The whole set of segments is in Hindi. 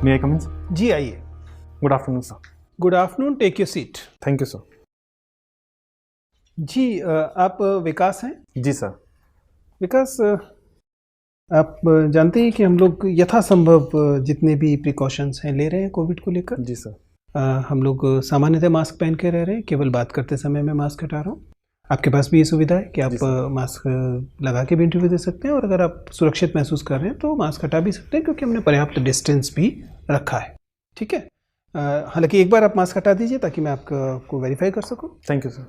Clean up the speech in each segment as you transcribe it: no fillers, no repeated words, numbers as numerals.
मे आई कम इन सर? जी आइए। Good afternoon sir. Good afternoon, take your seat. Thank you sir. जी आप विकास हैं? जी सर। विकास, आप जानते हैं कि हम लोग यथासंभव जितने भी प्रिकॉशंस हैं ले रहे हैं कोविड को लेकर। जी सर। हम लोग सामान्यतः मास्क पहन के रह रहे हैं, केवल बात करते समय मैं मास्क हटा रहा हूँ। आपके पास भी ये सुविधा है कि आप मास्क लगा के भी इंटरव्यू दे सकते हैं, और अगर आप सुरक्षित महसूस कर रहे हैं तो मास्क हटा भी सकते हैं, क्योंकि हमने पर्याप्त डिस्टेंस भी रखा है। ठीक है। हालांकि एक बार आप मास्क हटा दीजिए ताकि मैं आपको वेरीफाई कर सकूं। Thank you sir.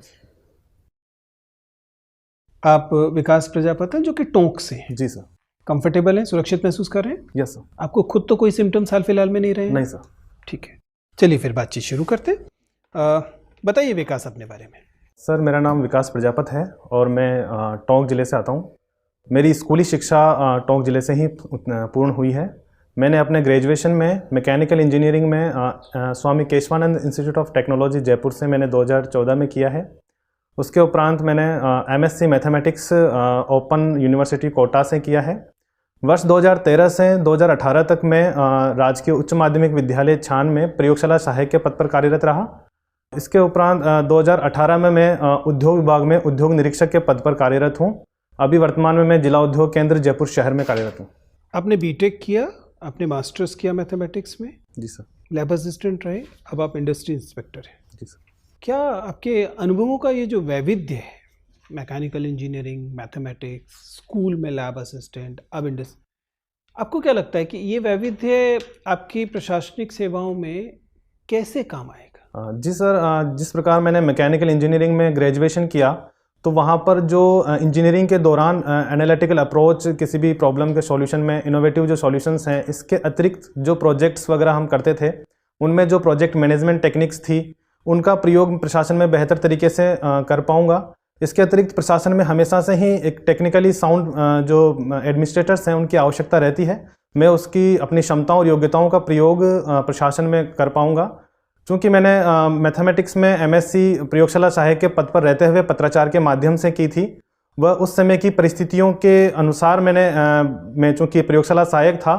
आप विकास प्रजापति हैं जो कि टोंक से हैं? जी सर। कंफर्टेबल हैं, सुरक्षित महसूस कर रहे हैं? Yes sir. आपको खुद तो कोई सिम्टम्स हाल फिलहाल में नहीं रहे हैं? नहीं सर। ठीक है, चलिए फिर बातचीत शुरू करते हैं। बताइए विकास अपने बारे में। सर, मेरा नाम विकास प्रजापति है और मैं टोंक ज़िले से आता हूँ। मेरी स्कूली शिक्षा टोंक ज़िले से ही पूर्ण हुई है। मैंने अपने ग्रेजुएशन में मैकेनिकल इंजीनियरिंग में Swami Keshvanand institute of technology Jaipur से मैंने 2014 में किया है। उसके उपरांत मैंने MSc mathematics open university Kota से किया है। वर्ष 2013 से 2018 तक मैं राजकीय उच्च माध्यमिक विद्यालय छान में प्रयोगशाला सहायक के पद पर कार्यरत रहा। इसके उपरांत 2018 में मैं उद्योग विभाग में उद्योग निरीक्षक के पद पर कार्यरत हूँ। अभी वर्तमान में मैं जिला उद्योग केंद्र जयपुर शहर में कार्यरत हूँ। आपने बीटेक किया, आपने मास्टर्स किया मैथमेटिक्स में? जी सर। लैब असिस्टेंट रहे, अब आप इंडस्ट्री इंस्पेक्टर हैं। जी सर। क्या आपके अनुभवों का ये जो वैविध्य है, मैकेनिकल इंजीनियरिंग, मैथमेटिक्स, स्कूल में लैब असिस्टेंट, अब इंडस्ट्री, आपको क्या लगता है कि ये वैविध्य आपकी प्रशासनिक सेवाओं में कैसे काम आएगा? जी सर, जिस प्रकार मैंने मैकेनिकल इंजीनियरिंग में ग्रेजुएशन किया तो वहाँ पर जो इंजीनियरिंग के दौरान एनालिटिकल अप्रोच, किसी भी प्रॉब्लम के सॉल्यूशन में इनोवेटिव जो सॉल्यूशंस हैं, इसके अतिरिक्त जो प्रोजेक्ट्स वगैरह हम करते थे, उनमें जो प्रोजेक्ट मैनेजमेंट टेक्निक्स थी उनका प्रयोग प्रशासन में बेहतर तरीके से कर पाऊँगा। इसके अतिरिक्त प्रशासन में हमेशा से ही एक टेक्निकली साउंड जो एडमिनिस्ट्रेटर्स हैं उनकी आवश्यकता रहती है। मैं उसकी अपनी क्षमताओं और योग्यताओं का प्रयोग प्रशासन में कर पाऊँगा। चूँकि मैंने मैथमेटिक्स में एमएससी प्रयोगशाला सहायक के पद पर रहते हुए पत्राचार के माध्यम से की थी, वह उस समय की परिस्थितियों के अनुसार मैं चूँकि प्रयोगशाला सहायक था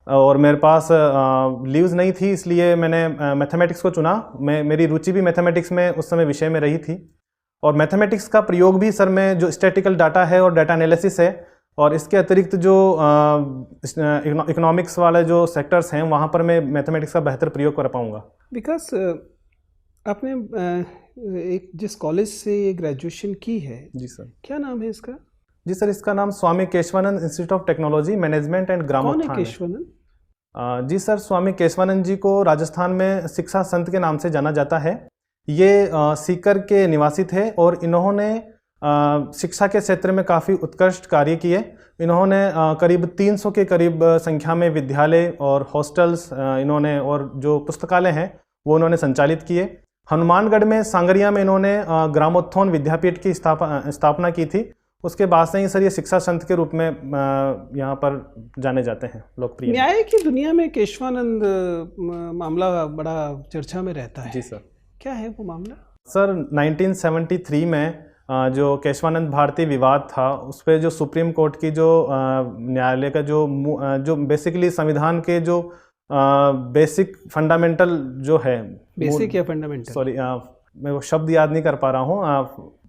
और मेरे पास लीव्स नहीं थी, इसलिए मैंने मैथमेटिक्स को चुना। मेरी रुचि भी मैथमेटिक्स में उस समय विषय में रही थी, और मैथमेटिक्स का प्रयोग भी सर में जो स्टैटिकल डाटा है और डाटा एनालिसिस है, और इसके अतिरिक्त जो इकोनॉमिक्स वाले जो सेक्टर्स हैं वहाँ पर मैं मैथमेटिक्स का बेहतर प्रयोग कर पाऊँगा। विकास, आपने एक जिस कॉलेज से ये ग्रेजुएशन की है, जी सर, क्या नाम है इसका? जी सर, इसका नाम Swami Keshvanand institute of technology management and Gramotthan है। कौन है केशवानंद? जी सर, स्वामी केशवानंद जी को राजस्थान में शिक्षा संत के नाम से जाना जाता है। ये सीकर के निवासी थे और इन्होंने शिक्षा के क्षेत्र में काफ़ी उत्कृष्ट कार्य किए। इन्होंने करीब 300 के करीब संख्या में विद्यालय और हॉस्टल्स इन्होंने, और जो पुस्तकालय हैं वो उन्होंने संचालित किए। हनुमानगढ़ में सांगरिया में इन्होंने ग्रामोत्थान विद्यापीठ की स्थापना की थी। उसके बाद से ही सर ये शिक्षा संत के रूप में यहाँ पर जाने जाते हैं, लोकप्रिय। न्याय की दुनिया में केशवानंद मामला बड़ा चर्चा में रहता है। जी सर। क्या है वो मामला? सर, 1973 में जो केशवानंद भारती विवाद था, उस पर जो सुप्रीम कोर्ट की जो न्यायालय का जो बेसिकली संविधान के जो बेसिक फंडामेंटल जो है, बेसिक या फंडामेंटल, सॉरी मैं वो शब्द याद नहीं कर पा रहा हूँ,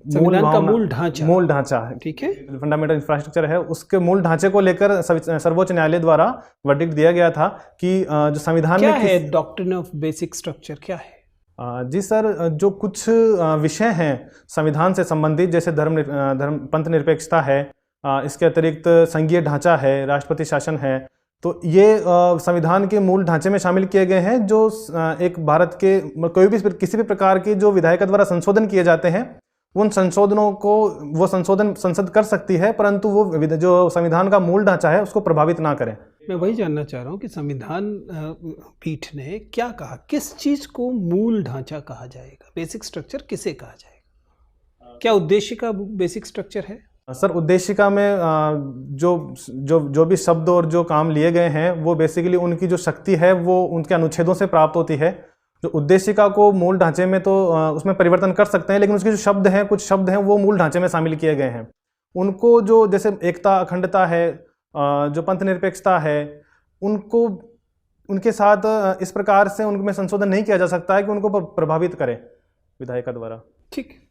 संविधान का मूल ढांचा है, ठीक है, फंडामेंटल इंफ्रास्ट्रक्चर है, उसके मूल ढांचे को लेकर सर्वोच्च न्यायालय द्वारा वर्डिक्ट दिया गया था कि जो संविधान क्या में है डॉक्ट्रिन ऑफ बेसिक स्ट्रक्चर क्या है? जी सर, जो कुछ विषय हैं संविधान से संबंधित, जैसे पंथ निरपेक्षता है, इसके अतिरिक्त संघीय ढांचा है, राष्ट्रपति शासन है, तो ये संविधान के मूल ढांचे में शामिल किए गए हैं। जो एक भारत के किसी भी प्रकार के जो विधायक द्वारा संशोधन किए जाते हैं, उन संशोधनों को वो संशोधन संसद कर सकती है, परंतु वो जो संविधान का मूल ढांचा है उसको प्रभावित ना करें। मैं वही जानना चाह रहा हूँ कि संविधान पीठ ने क्या कहा, किस चीज को मूल ढांचा कहा जाएगा, बेसिक स्ट्रक्चर किसे कहा जाएगा? क्या उद्देशिका बेसिक स्ट्रक्चर है? सर, उद्देशिका में जो भी शब्द और जो काम लिए गए हैं वो बेसिकली उनकी जो शक्ति है वो उनके अनुच्छेदों से प्राप्त होती है। जो उद्देशिका को मूल ढांचे में तो उसमें परिवर्तन कर सकते हैं, लेकिन उसके जो शब्द हैं, कुछ शब्द हैं वो मूल ढांचे में शामिल किए गए हैं। उनको जो जैसे एकता, अखंडता है, जो पंथ निरपेक्षता है, उनको उनके साथ इस प्रकार से उनमें संशोधन नहीं किया जा सकता है कि उनको प्रभावित करे विधायिका द्वारा। ठीक।